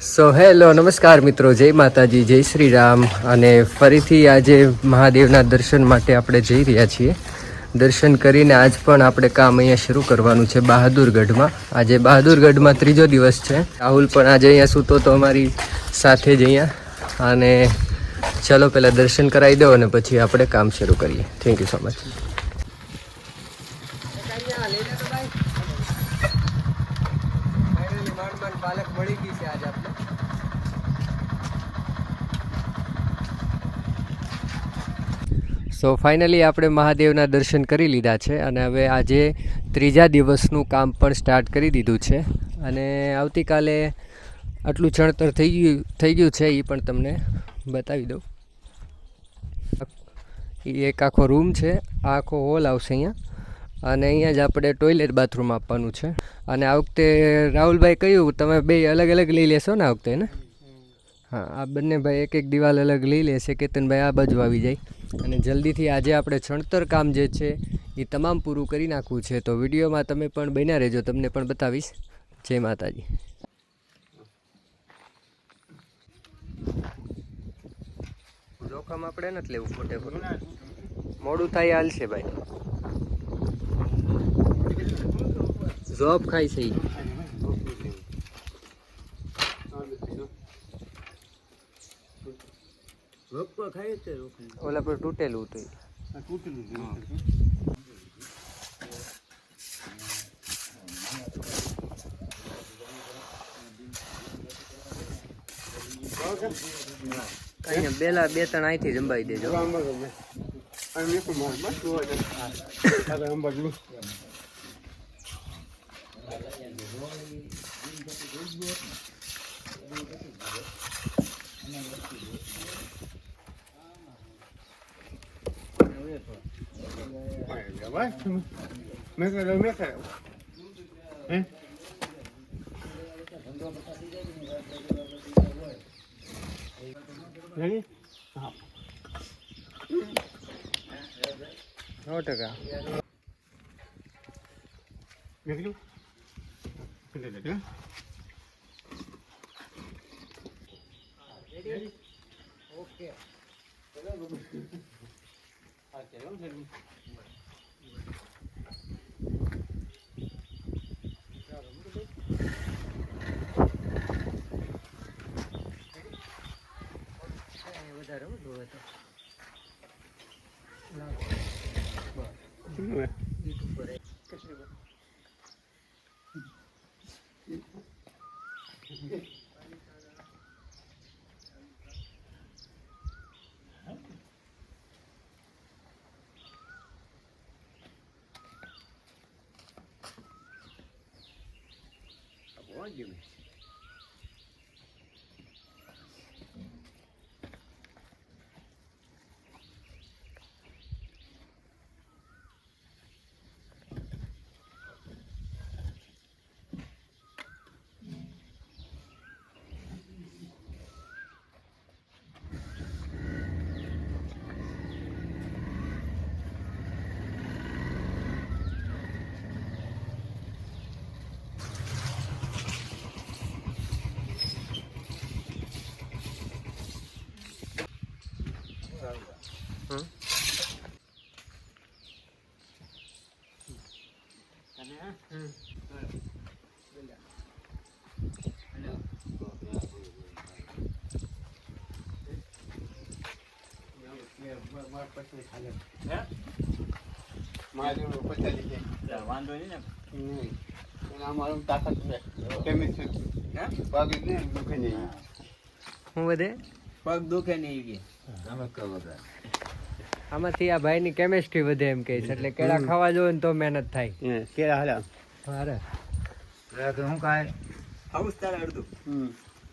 So hello નમસ્કાર મિત્રો, જય માતાજી, જય શ્રી રામ. અને ફરીથી આજે મહાદેવના દર્શન માટે આપણે જઈ રહ્યા છીએ. દર્શન કરીને આજ પણ આપણે કામ અહીંયા શરૂ કરવાનું છે બહાદુરગઢમાં. આજે બહાદુરગઢમાં ત્રીજો દિવસ છે. રાહુલ પણ આજે અહીંયા સૂતો તો અમારી સાથે જ અહીંયા. અને ચલો પહેલાં દર્શન કરાવી દો અને પછી આપણે કામ શરૂ કરીએ. Thank you so much. પાલક મળી ગઈ છે આજે આપણે. સો ફાઇનલી આપણે મહાદેવના દર્શન કરી લીધા છે અને હવે આજે ત્રીજા દિવસનું કામ પણ સ્ટાર્ટ કરી દીધું છે. અને આવતીકાલે આટલું ચણતર થઈ ગયું છે એ પણ તમને બતાવી દઉં. એ એક આખો રૂમ છે, આ આખો હોલ આવશે અહીંયા. અને અહીંયા જ આપણે ટોયલેટ બાથરૂમ આપવાનું છે. અને આ વખતે રાહુલભાઈ કહ્યું તમે બે અલગ અલગ લઈ લેશો ને આ વખતે ને? હા, આ બંને ભાઈ એક એક દિવાલ અલગ લઈ લેશે. કેતનભાઈ આ બાજુ આવી જાય. અને જલ્દીથી આજે આપણે ચણતર કામ જે છે એ તમામ પૂરું કરી નાખવું છે. તો વિડીયોમાં તમે પણ બન્યા રહેજો, તમને પણ બતાવીશ. જય માતાજી. જોખમ આપણે નથી લેવું ખોટે ખોટું. મોડું થાય હાલશે ભાઈ. જોબ ખાય છે ઓલા પર તૂટેલું હતું. કઈ બેલા બે ત્રણ અહીંથી જંબાઈ દેજો. ઓકે. વધારે ધોવે તો વાંધો નહીં ને અમારું તાકાત હું બધે પગ દુખે નહીં. આમાંથી આ ભાઈની કેમેસ્ટ્રી વધે એમ કહે છે. એટલે કેળા ખાવા જોઈએ ને તો મહેનત થાય. કેળા હાલા અરે હું કાય આવું તારે અડધું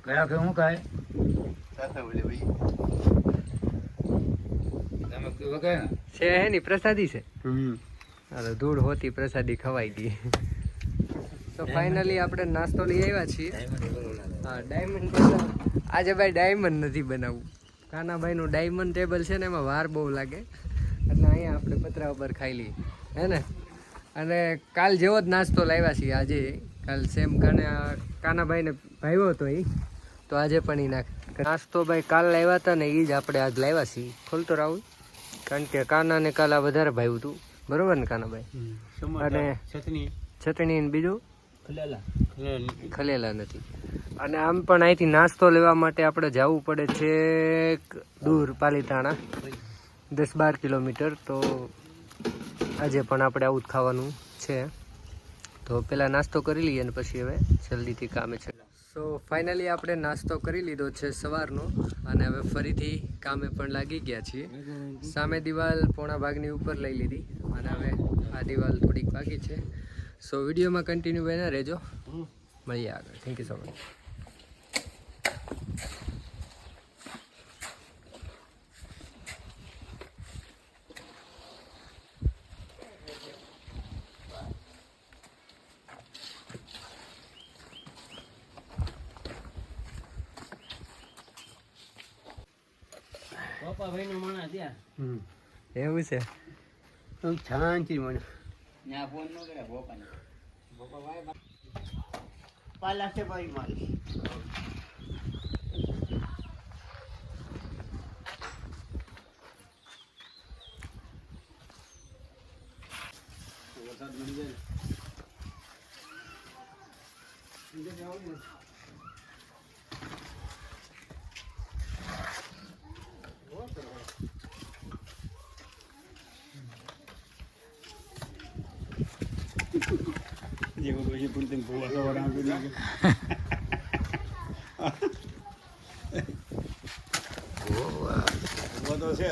કેળા કે હું કાય છે હે ની પ્રસાદી છે. અરે ધૂળ હોતી પ્રસાદી ખવાઈ ગઈ. તો ફાઇનલી આપણે નાસ્તો લઈ આવ્યા છીએ. હા, ડાયમંડ આજે ભાઈ ડાયમંડ નથી બનાવવું. કાનાભાઈનું ડાયમંડ ટેબલ છે ને એમાં વાર બહુ લાગે એટલે અહીંયા આપણે પતરા ઉપર ખાઈ લઈએ હે ને. અને કાલ જેવો જ નાસ્તો લાવ્યા છીએ આજે. કાલ સેમ કાનાભાઈને ભાવ્યો હતો એ તો આજે પણ એ નાખ. નાસ્તો ભાઈ કાલ લાવ્યા હતા ને એ જ આપણે આજ લાવ્યા છીએ. ખોલતો રાહુલ, કારણ કે કાનાને કાલ આ વધારે ભાવ્યું હતું, બરોબર ને કાનાભાઈ? અને ચટણી ને બીજું ખલેલા નથી. અને આમ પણ અહીંથી નાસ્તો લેવા માટે આપણે જવું પડે છે દૂર, પાલીતાણા 10-12 કિલોમીટર. તો આજે પણ આપણે આવું જ ખાવાનું છે. તો પહેલાં નાસ્તો કરી લઈએ અને પછી હવે જલ્દીથી કામે છે. સો ફાઇનલી આપણે નાસ્તો કરી લીધો છે સવારનો અને હવે ફરીથી કામે પણ લાગી ગયા છીએ. સામે દિવાલ પોણા ભાગની ઉપર લઈ લીધી અને હવે આ દિવાલ થોડીક બાકી છે. સો વિડીયોમાં કન્ટિન્યુ બન્યા રહેજો, મળીએ આગળ. Thank you so much. એવું છે? શાંતિ મને ફોન ન કરે પાલા છે ભાઈ મારી. વરસાદ મળી જાય જેવો પછી પણ તેમ ભૂવા સવાર આપી દીધું. ભૂવા તો છે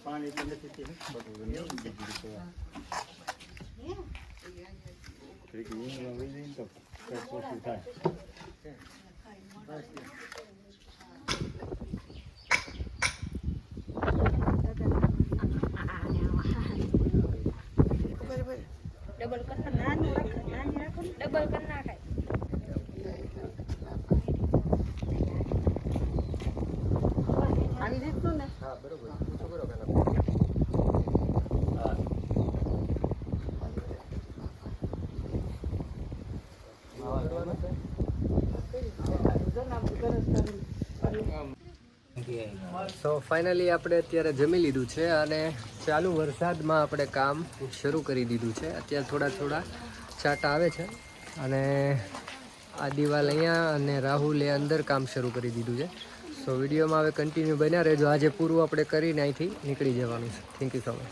પાણી તો નથી થાય. ડબલ કર નાની રાખો ડબલ કર નાખાય. આવી રીતનું ને? હા બરોબર. છોકરો સો ફાઇનલી આપણે અત્યારે જમી લીધું છે અને ચાલુ વરસાદમાં આપણે કામ શરૂ કરી દીધું છે. અત્યારે થોડા થોડા છાંટા આવે છે અને આ દિવાલ અહીંયા અને રાહુલે અંદર કામ શરૂ કરી દીધું છે. સો વિડીયોમાં હવે કન્ટિન્યુ બન્યા રહેજો. આજે પૂરું આપણે કરીને અહીંથી નીકળી જવાનું છે. Thank you so much.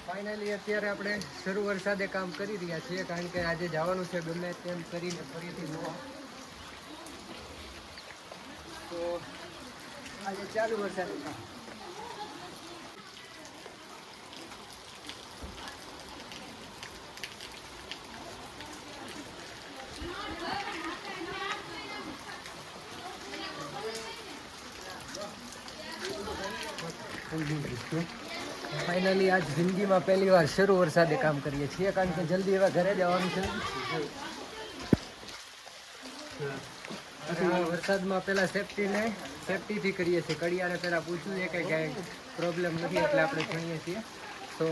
Finally અત્યારે આપણે શરૂ વરસાદે કામ કરી રહ્યા છીએ, કારણ કે આજે જવાનું છે ગમે તેમ કરીને ફરીથી જોવા. તો આજે ચાલુ વરસાદે કામ. ફાઇનલી આજ જિંદગીમાં પહેલી વાર શરૂ વરસાદે કામ કરીએ છીએ, કારણ કે જલ્દી એવા ઘરે જવાનું છે. વરસાદમાં પહેલા સેફટીથી કરીએ છીએ. કડિયાને પહેલાં પૂછવું છે કે કાંઈ પ્રોબ્લેમ નથી, એટલે આપણે જાણીએ છીએ. તો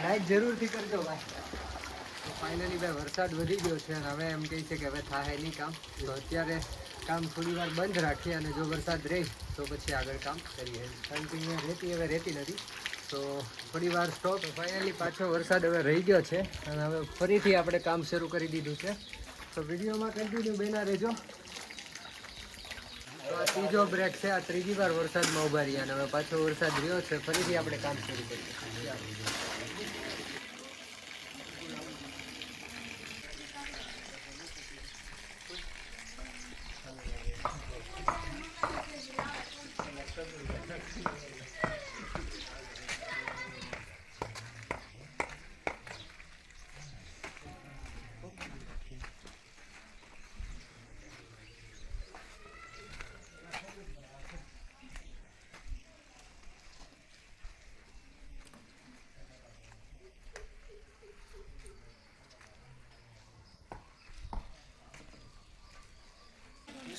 લાઈક જરૂરથી કરજો ભાઈ. તો ફાઇનલી ભાઈ વરસાદ વધી ગયો છે અને હવે એમ કહે છે કે હવે થાય નહીં કામ. તો અત્યારે કામ થોડી વાર બંધ રાખીએ અને જો વરસાદ રહે તો પછી આગળ કામ કરીએ, કારણ કે અહીંયા હવે રહેતી નથી. તો થોડી વાર સ્ટોપ. ફાઇનલી પાછો વરસાદ હવે રહી ગયો છે અને હવે ફરીથી આપણે કામ શરૂ કરી દીધું છે. તો વિડીયોમાં કન્ટિન્યુ બન્યા રહેજો. તો આ ત્રીજો બ્રેક છે, આ ત્રીજી વાર વરસાદમાં ઊભા રહ્યા અને હવે પાછો વરસાદ રહ્યો છે. ફરીથી આપણે કામ શરૂ કરીએ.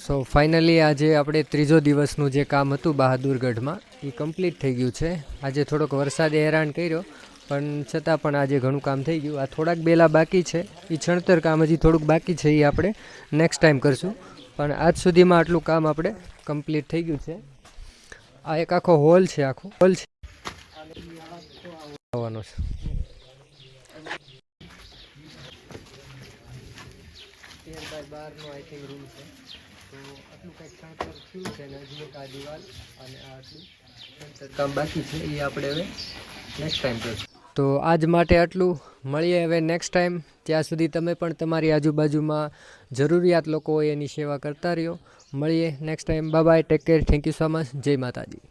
સો ફાઇનલી આજે આપણે ત્રીજો દિવસનું જે કામ હતું બહાદુરગઢમાં એ કમ્પ્લીટ થઈ ગયું છે. આજે થોડોક વરસાદે હેરાન કર્યો, પણ છતાં પણ આજે ઘણું કામ થઈ ગયું. આ થોડાક બેલા બાકી છે, એ છણતર કામ હજી થોડુંક બાકી છે, એ આપણે નેક્સ્ટ ટાઈમ કરશું. પણ આજ સુધીમાં આટલું કામ આપણે કમ્પ્લીટ થઈ ગયું છે. આ એક આખો હોલ છે, આવવાનો છે. બારનો આઈ થિંક રૂમ છે. તો આટલું કંઈક છણતર થયું છે ને હજી એક આ દિવાલ અને આ આટલું છણતર કામ બાકી છે, એ આપણે હવે નેક્સ્ટ ટાઈમ કરશું. તો આજ માટે આટલું. મળીએ હવે નેક્સ્ટ ટાઈમ. ત્યાં સુધી તમે પણ તમારી આજુબાજુમાં જરૂરિયાત લોકો હોય એની સેવા કરતા રહ્યો. મળીએ next time. Bye bye, take care, thank you so much. જય માતાજી.